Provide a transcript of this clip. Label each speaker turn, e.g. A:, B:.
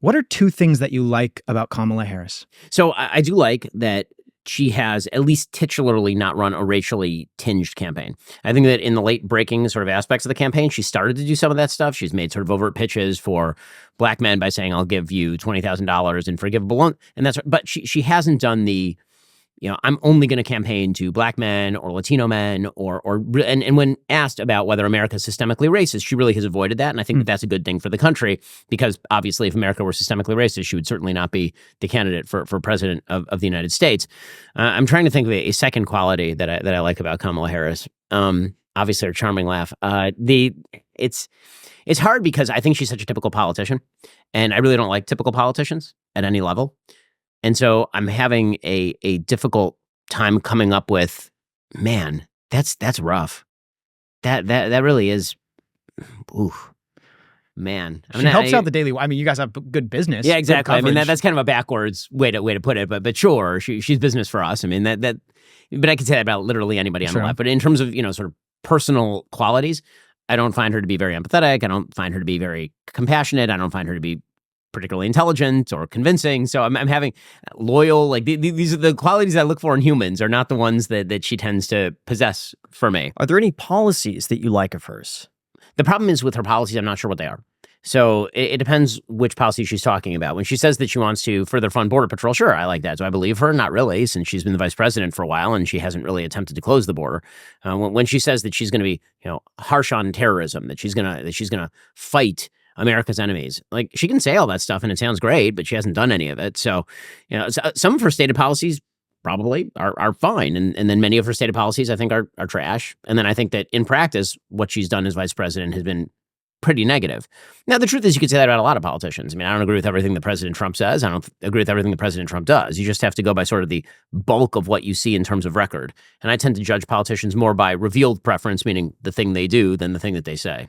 A: What are two things that you like about Kamala Harris?
B: So I do like that she has at least titularly not run a racially tinged campaign. I think that in the late breaking sort of aspects of the campaign, she started to do some of that stuff. She's made sort of overt pitches for black men by saying, I'll give you $20,000 in forgivable loan. And but she hasn't done the, I'm only going to campaign to black men or Latino men and when asked about whether America is systemically racist, she really has avoided that. And I think that that's a good thing for the country, because obviously if America were systemically racist, she would certainly not be the candidate for president of the United States. I'm trying to think of a second quality that I like about Kamala Harris. Obviously her charming laugh. It's hard because I think she's such a typical politician, and I really don't like typical politicians at any level. And so I'm having a difficult time coming up with, man, that's rough. That really is, ooh, man.
A: She helps out the daily. I mean, you guys have good business.
B: Yeah, exactly. I mean, that's kind of a backwards way to put it, but sure, she's business for us. I mean, but I could say that about literally anybody on the left. But in terms of sort of personal qualities, I don't find her to be very empathetic. I don't find her to be very compassionate. I don't find her to be particularly intelligent or convincing. So I'm having loyal, like these are the qualities I look for in humans, are not the ones that she tends to possess for me.
C: Are there any policies that you like of hers?
B: The problem is with her policies, I'm not sure what they are. So it depends which policy she's talking about. When she says that she wants to further fund Border Patrol, sure, I like that. Do I believe her? Not really, since she's been the vice president for a while and she hasn't really attempted to close the border. When she says that she's going to be, harsh on terrorism, that she's gonna fight America's enemies, like, she can say all that stuff and it sounds great, but she hasn't done any of it. So, some of her stated policies probably are fine. And then many of her stated policies I think are trash. And then I think that in practice, what she's done as vice president has been pretty negative. Now, the truth is you could say that about a lot of politicians. I mean, I don't agree with everything that President Trump says. I don't agree with everything that President Trump does. You just have to go by sort of the bulk of what you see in terms of record. And I tend to judge politicians more by revealed preference, meaning the thing they do, than the thing that they say.